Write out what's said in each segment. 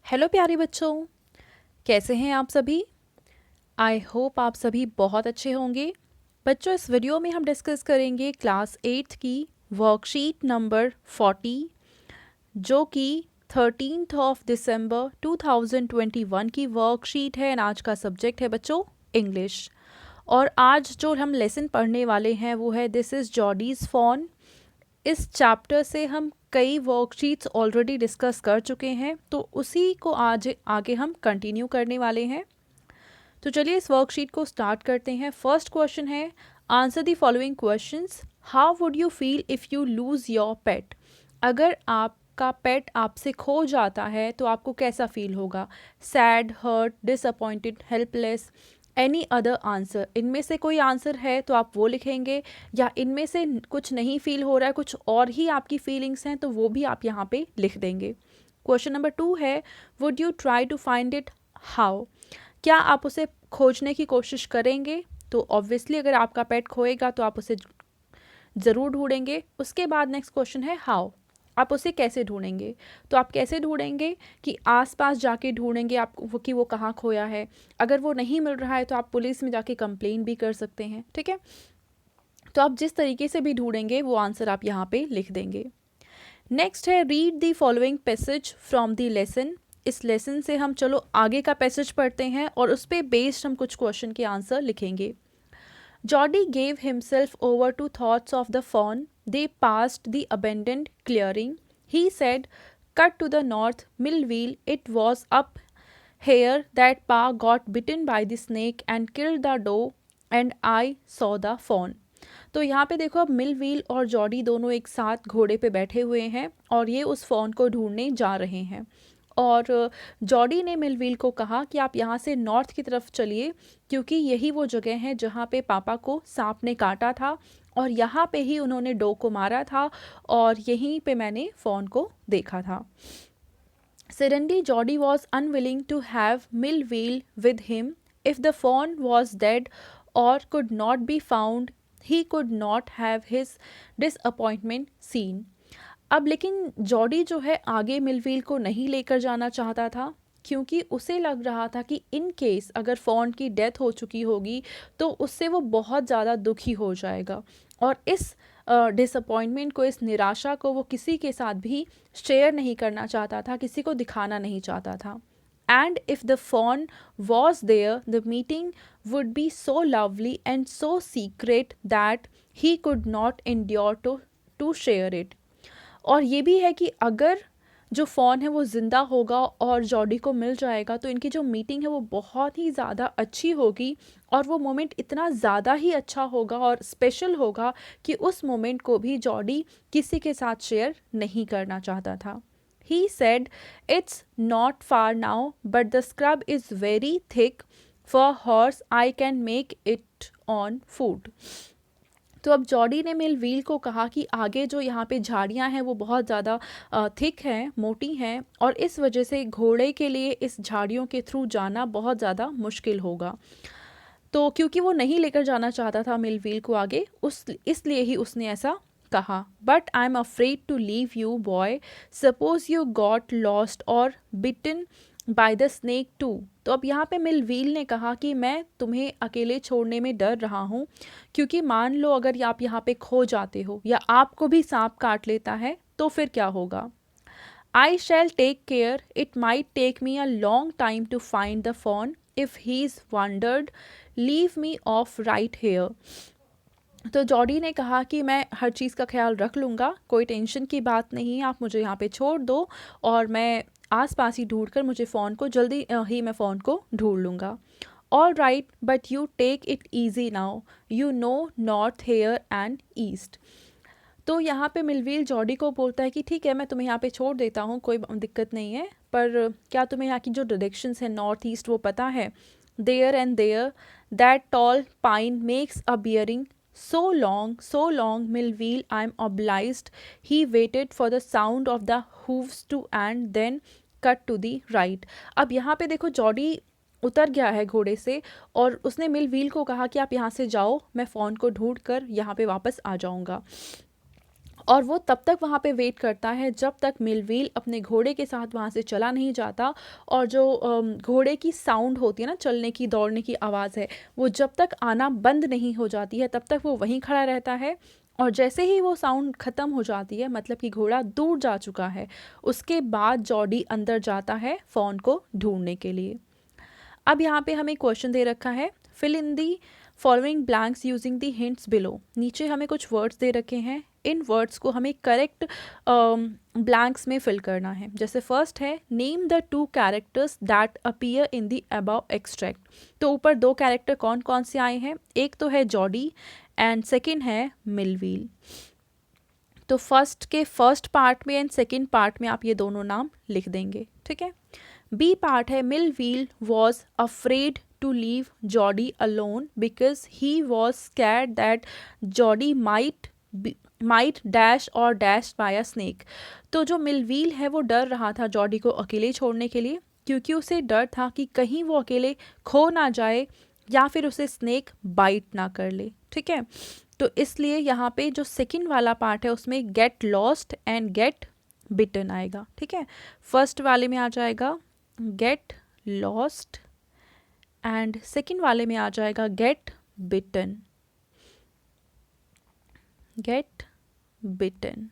Hello प्यारे बच्चों, कैसे हैं आप सभी। आई होप आप सभी बहुत अच्छे होंगे। बच्चों, इस वीडियो में हम डिस्कस करेंगे क्लास 8th की वर्कशीट नंबर 40, जो कि 13 दिसंबर 2021 की वर्कशीट है। आज का सब्जेक्ट है बच्चों इंग्लिश। और आज जो हम लेसन पढ़ने वाले हैं वो है दिस इज़ जॉडीज़ फ़ोन। इस चैप्टर से हम कई वर्कशीट्स ऑलरेडी डिस्कस कर चुके हैं, तो उसी को आज आगे हम कंटिन्यू करने वाले हैं। तो चलिए इस वर्कशीट को स्टार्ट करते हैं। फर्स्ट क्वेश्चन है, answer the following questions. How would you feel if you lose your पेट। अगर आपका पेट आपसे खो जाता है तो आपको कैसा फील होगा। Sad, hurt, disappointed, helpless, any other answer. इनमें से कोई आंसर है तो आप वो लिखेंगे, या इनमें से कुछ नहीं फील हो रहा है, कुछ और ही आपकी फीलिंग्स हैं, तो वो भी आप यहाँ पे लिख देंगे। क्वेश्चन नंबर 2 है, would you try to find it. How. क्या आप उसे खोजने की कोशिश करेंगे। तो ऑब्वियसली अगर आपका पेट खोएगा तो आप उसे ज़रूर ढूंढेंगे। उसके बाद नेक्स्ट क्वेश्चन है, हाउ। आप उसे कैसे ढूंढेंगे। तो आप कैसे ढूंढेंगे कि आसपास जाके ढूंढेंगे आप कि वो कहाँ खोया है। अगर वो नहीं मिल रहा है तो आप पुलिस में जाके कंप्लेन भी कर सकते हैं, ठीक है। तो आप जिस तरीके से भी ढूंढेंगे वो आंसर आप यहाँ पे लिख देंगे। नेक्स्ट है, read the following passage from the lesson. इस लेसन से हम चलो आगे का पैसेज पढ़ते हैं और उस पर बेस्ड हम कुछ क्वेश्चन के आंसर लिखेंगे। Jody gave himself over to thoughts of the fawn. They passed the abundant clearing. He said, cut to the north Millwheel, it was up here that Pa got bitten by the snake and killed the doe and I saw the fawn. तो यहाँ पे देखो, अब मिलव्हील और Jordi दोनों एक साथ घोड़े पे बैठे हुए हैं और ये उस फ़ॉन को ढूंढने जा रहे हैं। और जॉडी ने मिलव्हील को कहा कि आप यहाँ से नॉर्थ की तरफ चलिए, क्योंकि यही वो जगह है जहाँ पे पापा को सांप ने काटा था और यहाँ पे ही उन्होंने डो को मारा था और यहीं पे मैंने फ़ॉन को देखा था। Suddenly, Jody was unwilling to have Millville with him. If the fawn was dead or could not be found, he could not have his disappointment seen. अब लेकिन जॉडी जो है आगे मिलव्हील को नहीं लेकर जाना चाहता था, क्योंकि उसे लग रहा था कि इन केस अगर फॉन की डेथ हो चुकी होगी तो उससे वो बहुत ज़्यादा दुखी हो जाएगा और इस डिसअपॉइंटमेंट को, इस निराशा को वो किसी के साथ भी शेयर नहीं करना चाहता था, किसी को दिखाना नहीं चाहता था। And if the fawn was there the meeting would be so lovely and so secret that he could not endure to share it. और ये भी है कि अगर जो फ़ॉन है वो ज़िंदा होगा और जॉडी को मिल जाएगा तो इनकी जो मीटिंग है वो बहुत ही ज़्यादा अच्छी होगी और वो मोमेंट इतना ज़्यादा ही अच्छा होगा और स्पेशल होगा कि उस मोमेंट को भी जॉडी किसी के साथ शेयर नहीं करना चाहता था। He said, it's not far now, but the scrub is very thick for horse. I can make it on foot. तो अब जॉडी ने मिलव्हील को कहा कि आगे जो यहाँ पे झाड़ियाँ हैं वो बहुत ज़्यादा थिक हैं, मोटी हैं, और इस वजह से घोड़े के लिए इस झाड़ियों के थ्रू जाना बहुत ज़्यादा मुश्किल होगा। तो क्योंकि वो नहीं लेकर जाना चाहता था मिलव्हील को आगे, इसलिए ही उसने ऐसा कहा। But I am afraid to leave you boy, suppose you got lost और bitten by the snake too. तो अब यहाँ पे मिलव्हील ने कहा कि मैं तुम्हें अकेले छोड़ने में डर रहा हूँ, क्योंकि मान लो अगर आप यहाँ पे खो जाते हो या आपको भी सांप काट लेता है तो फिर क्या होगा। I shall take care. It might take me a long time to find the fawn. If he's wandered, leave me off right here. तो जॉडी ने कहा कि मैं हर चीज़ का ख्याल रख लूँगा, कोई टेंशन की बात नहीं है, आप मुझे यहाँ पे छोड़ दो और मैं आसपास ही ढूंढकर मुझे फ़ोन को जल्दी ही मैं फ़ोन को ढूंढ लूँगा। All right, but you take it easy now, you know north here and east. तो यहाँ पे मिलव्हील जॉडी को बोलता है कि ठीक है, मैं तुम्हें यहाँ पे छोड़ देता हूँ, कोई दिक्कत नहीं है, पर क्या तुम्हें यहाँ की जो डायरेक्शंस हैं नॉर्थ ईस्ट वो पता है। There and there that tall pine makes a bearing so long, Millville, I'm obliged. He waited for the sound of the hooves to and then cut to the right. अब यहाँ पे देखो, Jordi उतर गया है घोड़े से और उसने मिलव्हील को कहा कि आप यहाँ से जाओ, मैं फ़ोन को ढूंढ कर यहाँ पे वापस आ जाऊँगा। और वो तब तक वहाँ पे वेट करता है जब तक मिलवील अपने घोड़े के साथ वहाँ से चला नहीं जाता, और जो घोड़े की साउंड होती है ना, चलने की दौड़ने की आवाज़ है, वो जब तक आना बंद नहीं हो जाती है तब तक वो वहीं खड़ा रहता है। और जैसे ही वो साउंड ख़त्म हो जाती है, मतलब कि घोड़ा दूर जा चुका है, उसके बाद जॉडी अंदर जाता है फ़ॉन को ढूंढने के लिए। अब यहाँ पे हमें क्वेश्चन दे रखा है, fill in the following blanks using the hints below. नीचे हमें कुछ वर्ड्स दे रखे हैं, इन वर्ड्स को हमें करेक्ट ब्लैंक्स में फिल करना है। जैसे फर्स्ट है, name the 2 characters that appear in the above extract. तो ऊपर 2 कैरेक्टर कौन कौन से आए हैं, एक तो है जॉडी एंड सेकेंड है मिलवील। तो फर्स्ट के फर्स्ट पार्ट में एंड सेकेंड पार्ट में आप ये दोनों नाम लिख देंगे, ठीक है। बी पार्ट है, Millwheel was afraid to leave Jody alone because he was scared that Jody might dash or dash by a snake. तो जो मिलवील है वो डर रहा था जॉडी को अकेले छोड़ने के लिए, क्योंकि उसे डर था कि कहीं वो अकेले खो ना जाए या फिर उसे स्नेक बाइट ना कर ले, ठीक है। तो इसलिए यहाँ पे जो सेकंड वाला पार्ट है उसमें गेट लॉस्ट एंड गेट बिटन आएगा, ठीक है। फर्स्ट वाले में आ जाएगा गेट लॉस्ट एंड सेकंड वाले में आ जाएगा get bitten, get bitten.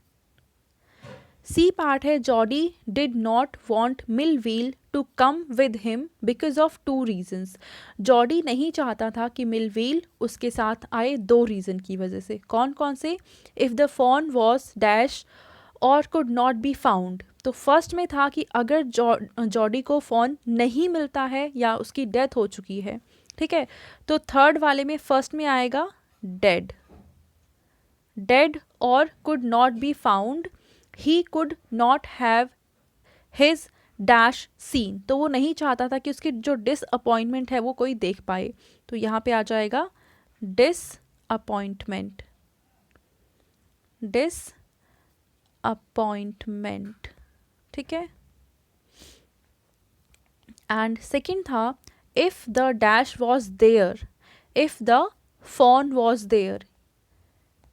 C part है, Jody did not want Millwheel to come with him because of 2 reasons. Jody नहीं चाहता था कि मिलवील उसके साथ आए 2 रीज़न की वजह से। कौन कौन से, if the fawn was dash or could not be found. तो फर्स्ट में था कि अगर जॉडी को फ़ोन नहीं मिलता है या उसकी डेथ हो चुकी है, ठीक है। तो थर्ड वाले में फर्स्ट में आएगा dead, dead or could not be found, he could not have his dash seen. तो वो नहीं चाहता था कि उसकी जो डिसअपॉइंटमेंट है वो कोई देख पाए। तो यहाँ पे आ जाएगा डिसअपॉइंटमेंट, डिसअपॉइंटमेंट, ठीक है। एंड सेकेंड था, if the dash was there, if the fawn was there,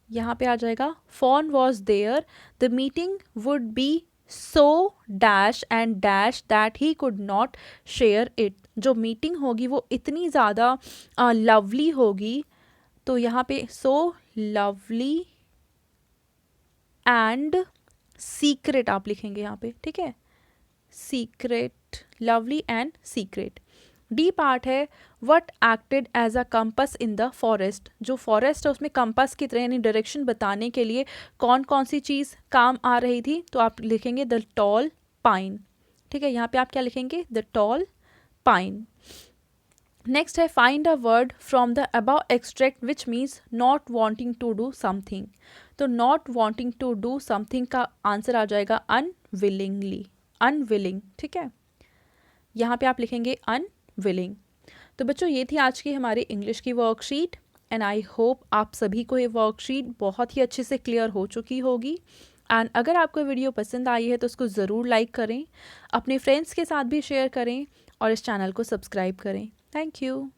यहाँ पे आ जाएगा fawn was there, the meeting would be so dash and dash that he could not share it. जो meeting होगी वो इतनी ज़्यादा लवली होगी, तो यहाँ पे सो लवली एंड सीक्रेट आप लिखेंगे यहाँ पे, ठीक है, secret, lovely and secret. D part है, what acted as a compass in the forest. जो फॉरेस्ट है उसमें कंपस की तरह यानी डायरेक्शन बताने के लिए कौन कौन सी चीज़ काम आ रही थी, तो आप लिखेंगे द टॉल पाइन, ठीक है। यहाँ पे आप क्या लिखेंगे, द टॉल पाइन। नेक्स्ट है, find a word from the above extract which means not wanting to do something. तो not wanting to do something का आंसर आ जाएगा अनविलिंगली, अनविलिंग, ठीक है। यहाँ पे आप लिखेंगे अनविलिंग। तो बच्चों ये थी आज की हमारी इंग्लिश की वर्कशीट एंड आई होप आप सभी को ये वर्कशीट बहुत ही अच्छे से क्लियर हो चुकी होगी। एंड अगर आपको वीडियो पसंद आई है तो उसको ज़रूर लाइक करें, अपने फ्रेंड्स के साथ भी शेयर करें और इस चैनल को सब्सक्राइब करें। Thank you.